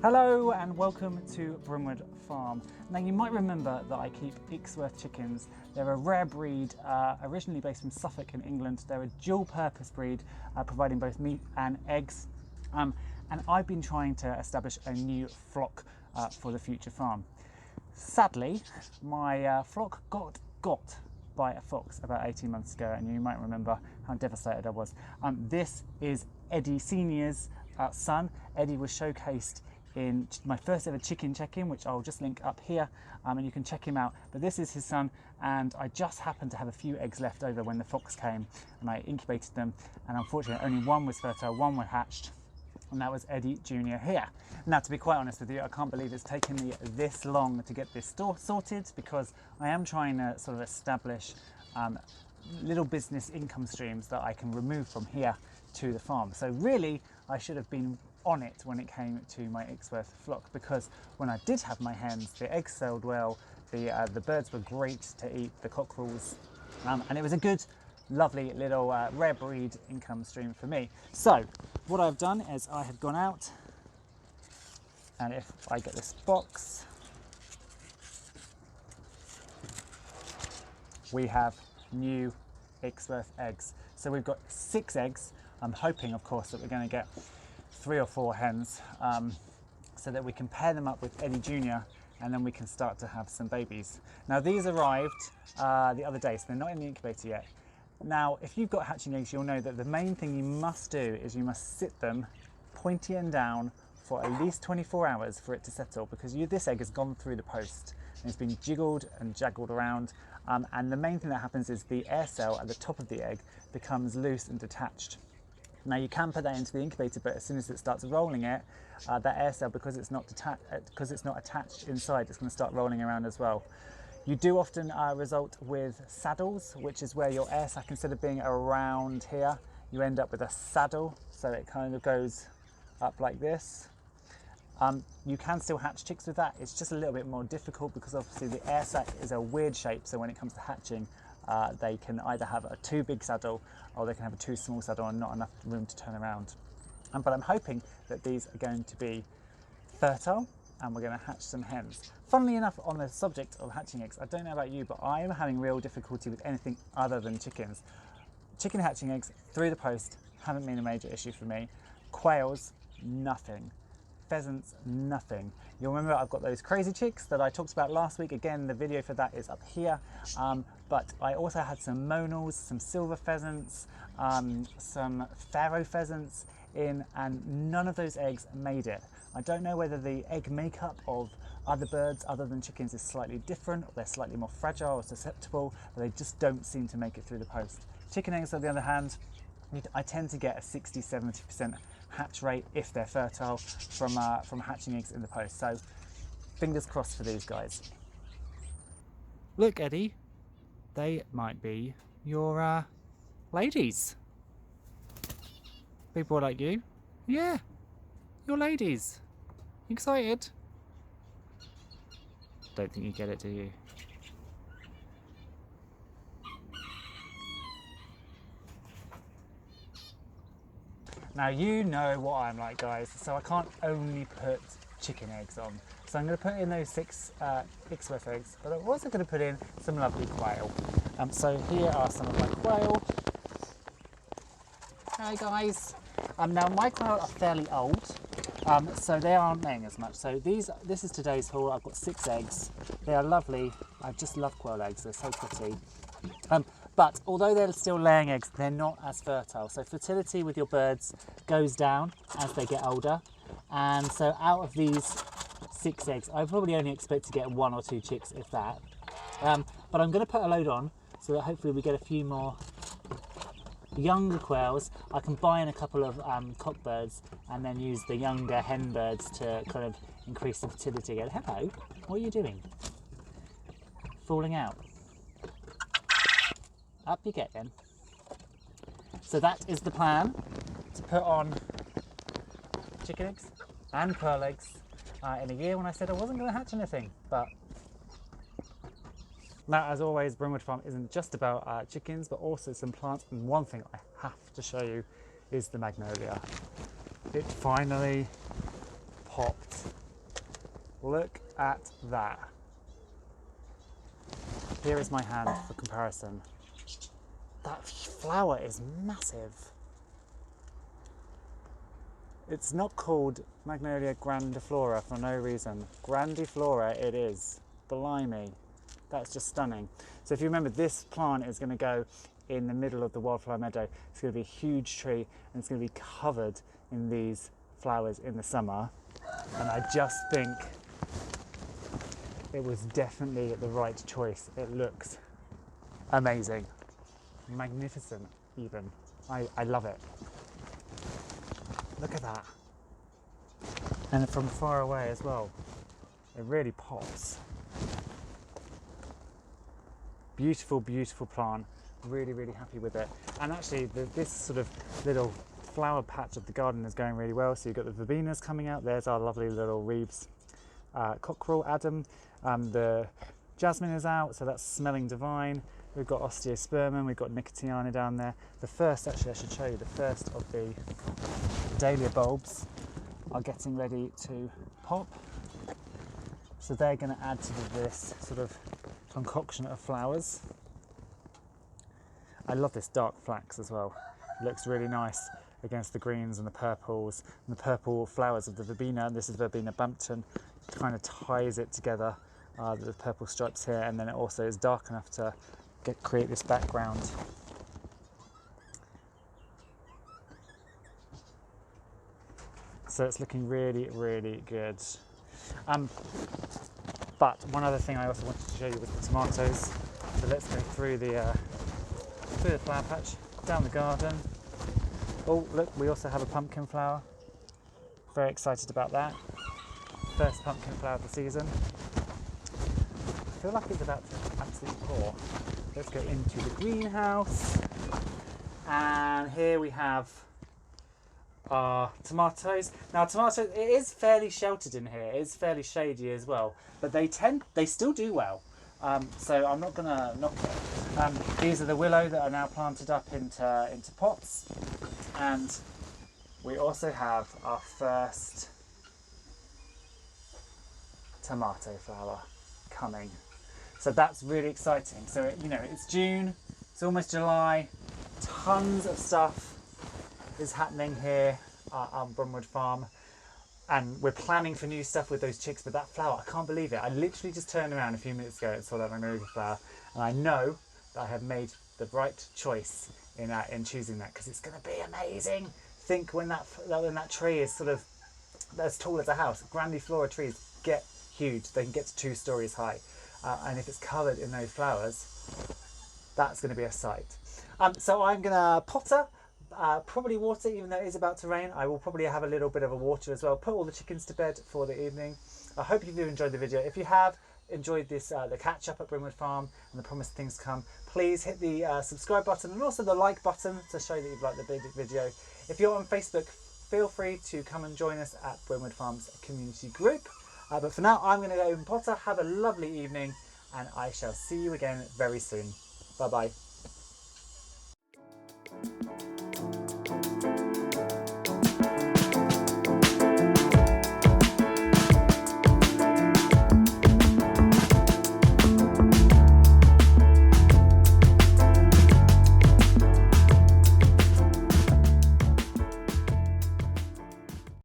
Hello and welcome to Brimwood Farm. Now you might remember that I keep Ixworth chickens. They're a rare breed, originally based from Suffolk in England. They're a dual purpose breed, providing both meat and eggs. And I've been trying to establish a new flock for the future farm. Sadly, my flock got by a fox about 18 months ago, and you might remember how devastated I was. This is Eddie Senior's son. Eddie was showcased in my first ever chicken check-in, which I'll just link up here, and you can check him out. But this is his son, and I just happened to have a few eggs left over when the fox came, and I incubated them, and unfortunately only one was fertile, one was hatched, and that was Eddie Jr. here. Now, to be quite honest with you, I can't believe it's taken me this long to get this sorted, because I am trying to sort of establish little business income streams that I can remove from here to the farm. So really, I should have been on it when it came to my Ixworth flock, because when I did have my hens, the eggs sold well, the birds were great to eat, the cockerels, and it was a good, lovely little rare breed income stream for me. So what I've done is I have gone out, and if I get this box, we have new Ixworth eggs. So we've got 6 eggs. I'm hoping, of course, that we're going to get 3 or 4 hens, so that we can pair them up with Eddie Jr. and then we can start to have some babies. Now, these arrived the other day, so they're not in the incubator yet. Now, if you've got hatching eggs, you'll know that the main thing you must do is you must sit them pointy end down for at least 24 hours for it to settle, because this egg has gone through the post and it's been jiggled and jaggled around, and the main thing that happens is the air cell at the top of the egg becomes loose and detached. Now, you can put that into the incubator, but as soon as it starts rolling it, that air cell, because it's not attached inside, it's going to start rolling around as well. You do often result with saddles, which is where your air sac, instead of being around here, you end up with a saddle, so it kind of goes up like this. You can still hatch chicks with that. It's just a little bit more difficult because obviously the air sac is a weird shape, so when it comes to hatching, they can either have a too big saddle or they can have a too small saddle and not enough room to turn around. But I'm hoping that these are going to be fertile and we're going to hatch some hens. Funnily enough, on the subject of hatching eggs, I don't know about you, but I am having real difficulty with anything other than chickens. Chicken hatching eggs through the post haven't been a major issue for me. Quails, nothing. Pheasants, nothing. You'll remember I've got those crazy chicks that I talked about last week. Again, the video for that is up here. But I also had some monals, some silver pheasants, some pharaoh pheasants in, and none of those eggs made it. I don't know whether the egg makeup of other birds other than chickens is slightly different, or they're slightly more fragile or susceptible, but they just don't seem to make it through the post. Chicken eggs, on the other hand, I tend to get a 60–70% hatch rate if they're fertile from hatching eggs in the post. So fingers crossed for these guys. Look, Eddie, they might be your ladies. People like you. Yeah, your ladies. You excited? Don't think you get it, do you? Now, you know what I'm like, guys, so I can't only put chicken eggs on. So I'm going to put in those 6 Ixworth eggs, but I'm also going to put in some lovely quail. So here are some of my quail. Hi, guys. Now, my quail are fairly old, so they aren't laying as much. So this is today's haul. I've got 6 eggs. They are lovely. I just love quail eggs. They're so pretty. But although they're still laying eggs, they're not as fertile. So fertility with your birds goes down as they get older. And so out of these 6 eggs, I probably only expect to get 1 or 2 chicks, if that. But I'm going to put a load on so that hopefully we get a few more younger quails. I can buy in a couple of cockbirds and then use the younger hen birds to kind of increase the fertility again. Hello, what are you doing? Falling out. Up you get then. So that is the plan, to put on chicken eggs and quail eggs in a year when I said I wasn't going to hatch anything. But now, as always, Brimwood Farm isn't just about chickens, but also some plants. And one thing I have to show you is the Magnolia. It finally popped. Look at that. Here is my hand for comparison. That flower is massive. It's not called Magnolia grandiflora for no reason. Grandiflora it is. Blimey. That's just stunning. So if you remember, this plant is going to go in the middle of the wildflower meadow. It's going to be a huge tree and it's going to be covered in these flowers in the summer. And I just think it was definitely the right choice. It looks amazing. Magnificent even. I love it. Look at that. And from far away as well. It really pops. Beautiful, beautiful plant. Really, really happy with it. And actually this sort of little flower patch of the garden is going really well. So you've got the verbenas coming out. There's our lovely little Reeves cockerel, Adam. The jasmine is out, so that's smelling divine. We've got osteospermum, we've got nicotiana down there. The first, actually I should show you, the first of the dahlia bulbs are getting ready to pop. So they're going to add to this sort of concoction of flowers. I love this dark flax as well. It looks really nice against the greens and the purples and the purple flowers of the verbena. This is verbena Bampton. It kind of ties it together, the purple stripes here, and then it also is dark enough to create this background. So it's looking really, really good. But one other thing I also wanted to show you was the tomatoes. So let's go through the flower patch, down the garden. Oh, look, we also have a pumpkin flower. Very excited about that. First pumpkin flower of the season. I feel like it's about to absolutely pour. Let's go into the greenhouse. And here we have our tomatoes. Now tomatoes, it is fairly sheltered in here. It is fairly shady as well, but they still do well. So I'm not gonna knock it. These are the willow that are now planted up into pots. And we also have our first tomato flower coming. So that's really exciting. So, it's June, it's almost July, tons of stuff is happening here on Brimwood Farm. And we're planning for new stuff with those chicks, but that flower, I can't believe it. I literally just turned around a few minutes ago and saw that Magnolia flower. And I know that I have made the right choice in choosing that, because it's going to be amazing. Think when that tree is sort of as tall as a house. Grandiflora trees get huge. They can get to 2 stories high. And if it's covered in those flowers, that's going to be a sight. So I'm going to potter, probably water, even though it is about to rain. I will probably have a little bit of a water as well. Put all the chickens to bed for the evening. I hope you've enjoyed the video. If you have enjoyed this, the catch up at Brimwood Farm and the promised things to come, please hit the subscribe button and also the like button to show that you've liked the video. If you're on Facebook, feel free to come and join us at Brimwood Farm's community group. But for now, I'm going to go and potter. Have a lovely evening, and I shall see you again very soon. Bye bye.